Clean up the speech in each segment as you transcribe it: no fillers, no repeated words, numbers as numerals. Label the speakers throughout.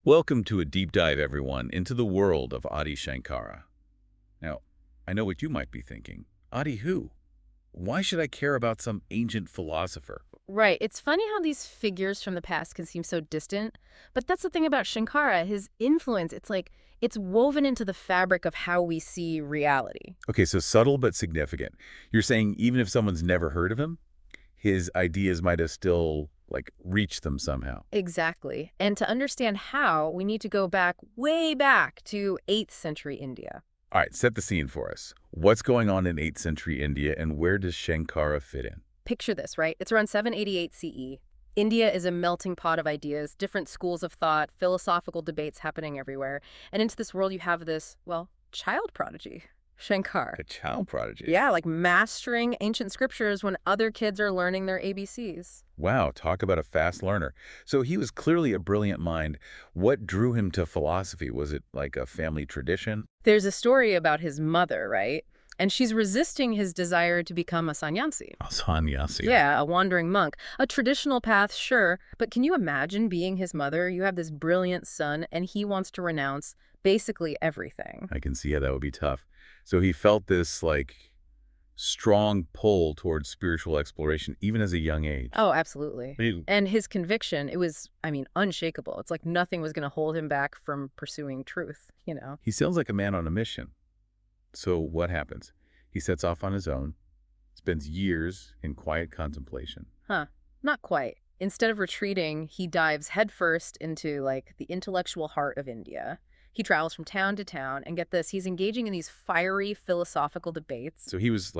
Speaker 1: Welcome to a deep dive, everyone, into the world of Adi Shankara. Now, I know what you might be thinking. Adi who? Why should I care about some ancient philosopher?
Speaker 2: Right. It's funny how these figures from the past can seem so distant, but that's the thing about Shankara. His influence, it's woven into the fabric of how we see reality.
Speaker 1: Okay, so subtle but significant. You're saying even if someone's never heard of him, his ideas might have still, reached them somehow.
Speaker 2: Exactly. And to understand how, we need to go back, way back to 8th century India.
Speaker 1: All right, set the scene for us. What's going on in 8th century India, and where does Shankara fit in?
Speaker 2: Picture this, right? It's around 788 CE. India is a melting pot of ideas, different schools of thought, philosophical debates happening everywhere. And into this world you have this, well, child prodigy, Shankar.
Speaker 1: A child prodigy.
Speaker 2: Yeah, like mastering ancient scriptures when other kids are learning their ABCs.
Speaker 1: Wow, talk about a fast learner. So he was clearly a brilliant mind. What drew him to philosophy? Was it like a family tradition?
Speaker 2: There's a story about his mother, right? And she's resisting his desire to become a sannyasi.
Speaker 1: A sannyasi.
Speaker 2: Yeah, a wandering monk. A traditional path, sure, but can you imagine being his mother? You have this brilliant son, and he wants to renounce basically everything.
Speaker 1: I can see how that would be tough. So he felt this, strong pull towards spiritual exploration, even as a young age.
Speaker 2: Oh, absolutely.
Speaker 1: He-
Speaker 2: And his conviction, it was, unshakable. It's like nothing was going to hold him back from pursuing truth.
Speaker 1: He sounds like a man on a mission. So what happens? He sets off on his own, spends years in quiet contemplation.
Speaker 2: Huh. Not quite. Instead of retreating, he dives headfirst into, the intellectual heart of India. He travels from town to town, and get this, he's engaging in these fiery philosophical debates.
Speaker 1: So he was,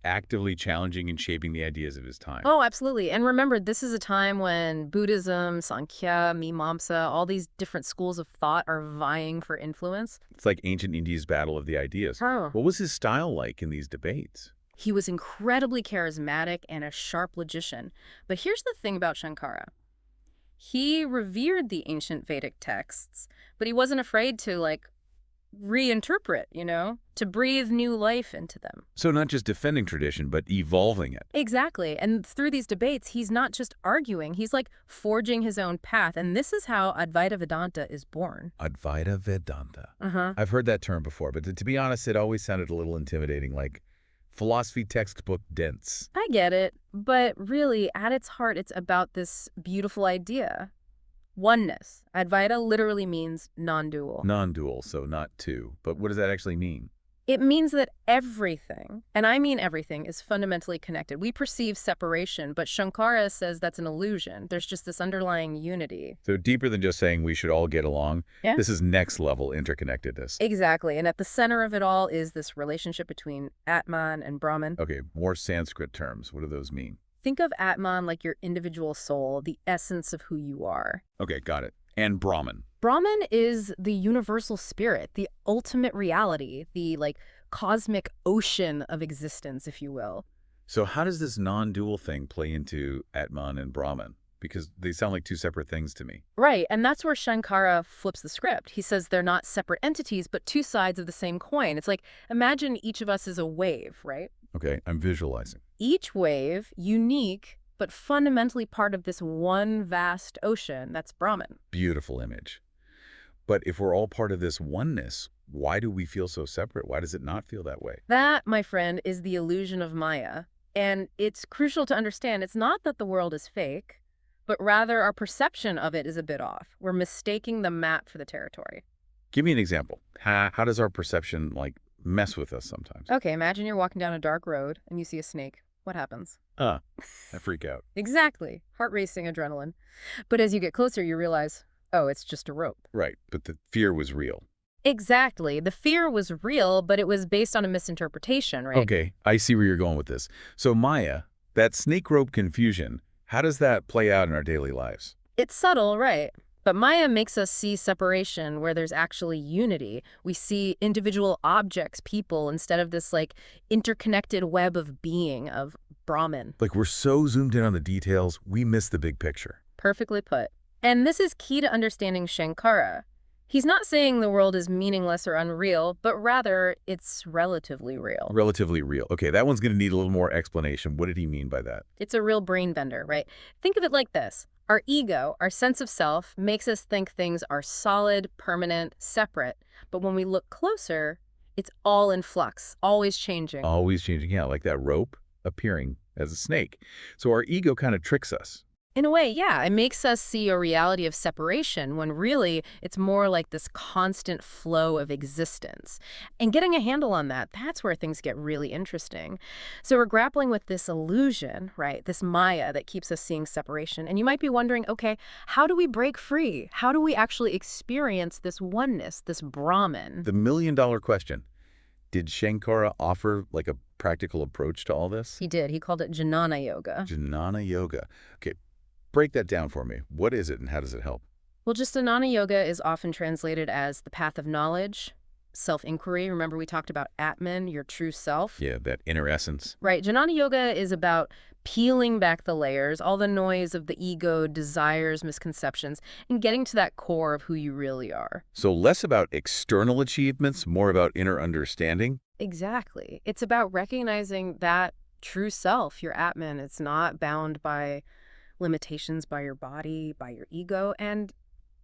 Speaker 1: actively challenging and shaping the ideas of his time.
Speaker 2: Oh, absolutely. And remember, this is a time when Buddhism, Sankhya, Mimamsa, all these different schools of thought are vying for influence.
Speaker 1: It's like ancient India's battle of the ideas.
Speaker 2: Oh.
Speaker 1: What was his style like in these debates?
Speaker 2: He was incredibly charismatic and a sharp logician. But here's the thing about Shankara. He revered the ancient Vedic texts, but he wasn't afraid to, reinterpret, to breathe new life into them.
Speaker 1: So not just defending tradition, but evolving it.
Speaker 2: Exactly. And through these debates, he's not just arguing, he's forging his own path. And this is how Advaita Vedanta is born.
Speaker 1: Advaita Vedanta.
Speaker 2: Uh-huh.
Speaker 1: I've heard that term before, but to be honest, it always sounded a little intimidating, like philosophy textbook dense.
Speaker 2: I get it, but really, at its heart, it's about this beautiful idea. Oneness. Advaita literally means non-dual.
Speaker 1: Non-dual, so not two. But what does that actually mean?
Speaker 2: It means that everything, and I mean everything, is fundamentally connected. We perceive separation, but Shankara says that's an illusion. There's just this underlying unity.
Speaker 1: So deeper than just saying we should all get along,
Speaker 2: Yeah.
Speaker 1: this is next level interconnectedness.
Speaker 2: Exactly, and at the center of it all is this relationship between Atman and Brahman.
Speaker 1: Okay, more Sanskrit terms. What do those mean?
Speaker 2: Think of Atman like your individual soul, the essence of who you are.
Speaker 1: Okay, got it. And Brahman.
Speaker 2: Brahman is the universal spirit, the ultimate reality, the cosmic ocean of existence, if you will.
Speaker 1: So how does this non-dual thing play into Atman and Brahman? Because they sound like two separate things to me.
Speaker 2: Right, and that's where Shankara flips the script. He says they're not separate entities, but two sides of the same coin. It's like, imagine each of us is a wave, right?
Speaker 1: Okay, I'm visualizing.
Speaker 2: Each wave, unique, but fundamentally part of this one vast ocean that's Brahman.
Speaker 1: Beautiful image. But if we're all part of this oneness, why do we feel so separate? Why does it not feel that way?
Speaker 2: That, my friend, is the illusion of Maya. And it's crucial to understand it's not that the world is fake, but rather our perception of it is a bit off. We're mistaking the map for the territory.
Speaker 1: Give me an example. How does our perception, mess with us sometimes?
Speaker 2: Okay, imagine you're walking down a dark road and you see a snake. What happens?
Speaker 1: I freak out.
Speaker 2: Exactly. Heart racing, adrenaline. But as you get closer, you realize, oh, it's just a rope.
Speaker 1: Right, but the fear was real.
Speaker 2: Exactly. The fear was real, but it was based on a misinterpretation, right?
Speaker 1: Okay, I see where you're going with this. So Maya, that snake rope confusion, how does that play out in our daily lives?
Speaker 2: It's subtle, right? But Maya makes us see separation where there's actually unity. We see individual objects, people, instead of this interconnected web of being, of Brahman.
Speaker 1: We're so zoomed in on the details, we miss the big picture.
Speaker 2: Perfectly put. And this is key to understanding Shankara. He's not saying the world is meaningless or unreal, but rather it's relatively real.
Speaker 1: Relatively real. Okay, that one's going to need a little more explanation. What did he mean by that?
Speaker 2: It's a real brain bender, right? Think of it like this. Our ego, our sense of self, makes us think things are solid, permanent, separate. But when we look closer, it's all in flux, always changing.
Speaker 1: Always changing, yeah, like that rope appearing as a snake. So our ego kind of tricks us.
Speaker 2: In a way, yeah, it makes us see a reality of separation when really it's more like this constant flow of existence. And getting a handle on that, that's where things get really interesting. So we're grappling with this illusion, right? This Maya that keeps us seeing separation. And you might be wondering, okay, how do we break free? How do we actually experience this oneness, this Brahman?
Speaker 1: The million-dollar question. Did Shankara offer like a practical approach to all this?
Speaker 2: He did. He called it Jnana Yoga.
Speaker 1: Jnana Yoga. Okay, break that down for me. What is it and how does it help?
Speaker 2: Well, just Jnana Yoga is often translated as the path of knowledge, self-inquiry. Remember we talked about Atman, your true self?
Speaker 1: Yeah, that inner essence.
Speaker 2: Right. Jnana Yoga is about peeling back the layers, all the noise of the ego, desires, misconceptions, and getting to that core of who you really are.
Speaker 1: So less about external achievements, more about inner understanding?
Speaker 2: Exactly. It's about recognizing that true self, your Atman. It's not bound by limitations by your body, by your ego. And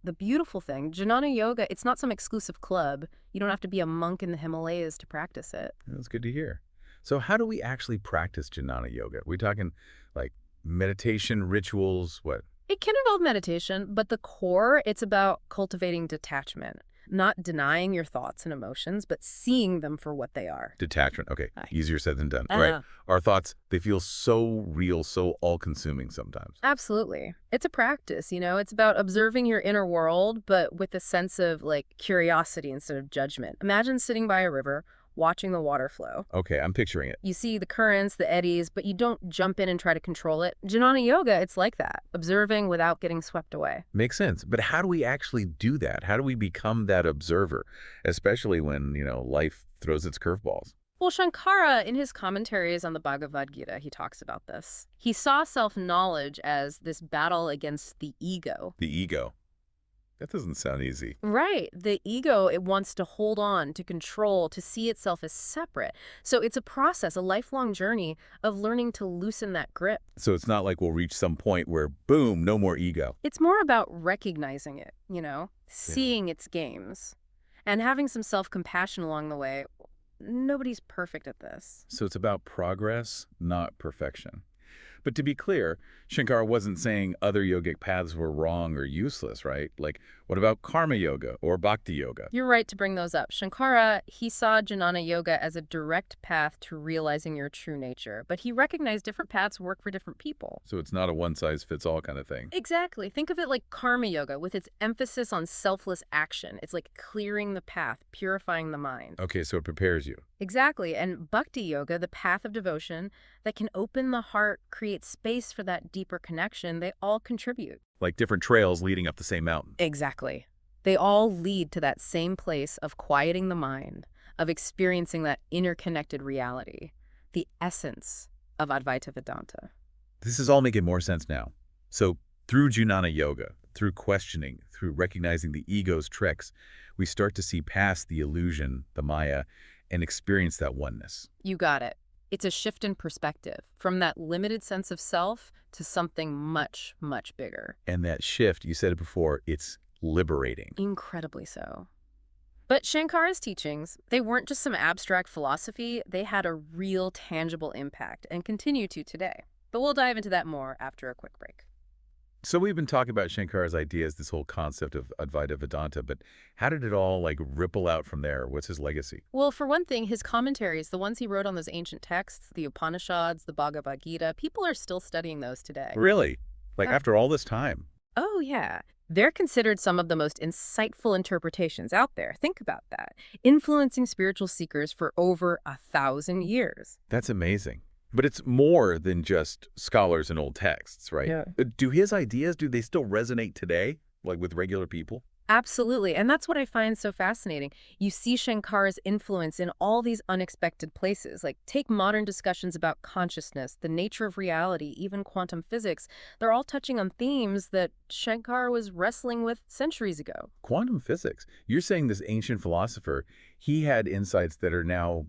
Speaker 2: the beautiful thing, Jnana Yoga, it's not some exclusive club. You don't have to be a monk in the Himalayas to practice it.
Speaker 1: That's good to hear. So how do we actually practice Jnana Yoga? We talking like meditation, rituals, what?
Speaker 2: It can involve meditation, but the core, it's about cultivating detachment, not denying your thoughts and emotions, but seeing them for what they are.
Speaker 1: Detachment. Okay,
Speaker 2: Aye.
Speaker 1: easier said than done, right? Our thoughts, they feel so real, so all-consuming sometimes.
Speaker 2: Absolutely. It's a practice, you know? It's about observing your inner world, but with a sense of, like, curiosity instead of judgment. Imagine sitting by a river, watching the water flow.
Speaker 1: Okay, I'm picturing it.
Speaker 2: You see the currents, the eddies, but you don't jump in and try to control it. Jnana Yoga, it's like that, observing without getting swept away.
Speaker 1: Makes sense. But how do we actually do that? How do we become that observer, especially when, life throws its curveballs?
Speaker 2: Well, Shankara, in his commentaries on the Bhagavad Gita, he talks about this. He saw self-knowledge as this battle against the ego.
Speaker 1: The ego. That doesn't sound easy.
Speaker 2: Right. The ego, it wants to hold on, to control, to see itself as separate. So it's a process, a lifelong journey of learning to loosen that grip.
Speaker 1: So it's not like we'll reach some point where, boom, no more ego.
Speaker 2: It's more about recognizing it, seeing its games, and having some self-compassion along the way. Nobody's perfect at this.
Speaker 1: So it's about progress, not perfection. But to be clear, Shankara wasn't saying other yogic paths were wrong or useless, right? Like, what about karma yoga or bhakti yoga?
Speaker 2: You're right to bring those up. Shankara, he saw Jnana Yoga as a direct path to realizing your true nature, but he recognized different paths work for different people.
Speaker 1: So it's not a one-size-fits-all kind of thing.
Speaker 2: Exactly. Think of it like karma yoga with its emphasis on selfless action. It's like clearing the path, purifying the mind.
Speaker 1: Okay, so it prepares you.
Speaker 2: Exactly. And bhakti yoga, the path of devotion that can open the heart, create space for that deeper connection, they all contribute.
Speaker 1: Like different trails leading up the same mountain.
Speaker 2: Exactly. They all lead to that same place of quieting the mind, of experiencing that interconnected reality, the essence of Advaita Vedanta.
Speaker 1: This is all making more sense now. So through Jnana Yoga, through questioning, through recognizing the ego's tricks, we start to see past the illusion, the Maya, and experience that oneness.
Speaker 2: You got it. It's a shift in perspective from that limited sense of self to something much, much bigger.
Speaker 1: And that shift, you said it before, it's liberating.
Speaker 2: Incredibly so. But Shankara's teachings, they weren't just some abstract philosophy. They had a real tangible impact and continue to today. But we'll dive into that more after a quick break.
Speaker 1: So we've been talking about Shankara's ideas, this whole concept of Advaita Vedanta, but how did it all ripple out from there? What's his legacy?
Speaker 2: Well, for one thing, his commentaries, the ones he wrote on those ancient texts, the Upanishads, the Bhagavad Gita, people are still studying those today.
Speaker 1: Really? After all this time?
Speaker 2: Oh, yeah. They're considered some of the most insightful interpretations out there. Think about that. Influencing spiritual seekers for over 1,000 years.
Speaker 1: That's amazing. But it's more than just scholars and old texts, right?
Speaker 2: Yeah.
Speaker 1: Do his ideas, do they still resonate today, with regular people?
Speaker 2: Absolutely. And that's what I find so fascinating. You see Shankara's influence in all these unexpected places. Take modern discussions about consciousness, the nature of reality, even quantum physics. They're all touching on themes that Shankara was wrestling with centuries ago.
Speaker 1: Quantum physics. You're saying this ancient philosopher, he had insights that are now,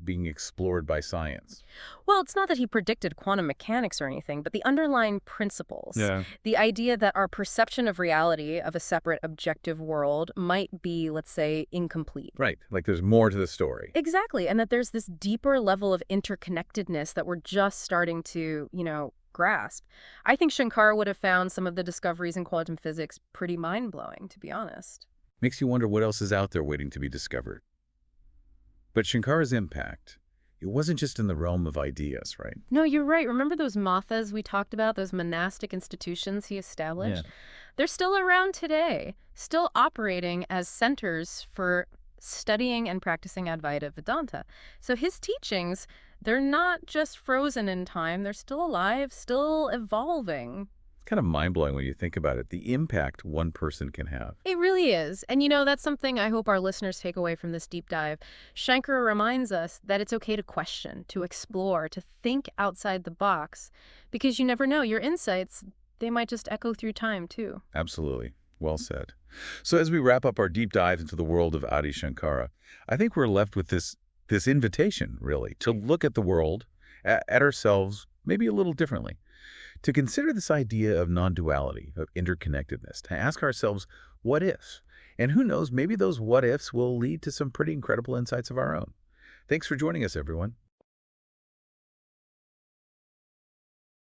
Speaker 1: being explored by science.
Speaker 2: Well, it's not that he predicted quantum mechanics or anything, but the underlying principles.
Speaker 1: Yeah.
Speaker 2: The idea that our perception of reality, of a separate objective world, might be, let's say, incomplete.
Speaker 1: Right, like there's more to the story.
Speaker 2: Exactly, and that there's this deeper level of interconnectedness that we're just starting to, grasp. I think Shankara would have found some of the discoveries in quantum physics pretty mind-blowing, to be honest.
Speaker 1: Makes you wonder what else is out there waiting to be discovered. But Shankara's impact, it wasn't just in the realm of ideas, right?
Speaker 2: No, you're right. Remember those mathas we talked about, those monastic institutions he
Speaker 1: Yeah.
Speaker 2: established? They're still around today, still operating as centers for studying and practicing Advaita Vedanta. So his teachings, they're not just frozen in time, they're still alive, still evolving.
Speaker 1: Kind of mind-blowing when you think about it, the impact one person can have.
Speaker 2: It really is. And that's something I hope our listeners take away from this deep dive. Shankara reminds us that it's okay to question, to explore, to think outside the box, because you never know, your insights, they might just echo through time too.
Speaker 1: Absolutely. Well said. So as we wrap up our deep dive into the world of Adi Shankara, I think we're left with this invitation, really, to look at the world, at ourselves, maybe a little differently. To consider this idea of non-duality, of interconnectedness, to ask ourselves, what if? And who knows, maybe those what ifs will lead to some pretty incredible insights of our own. Thanks for joining us, everyone.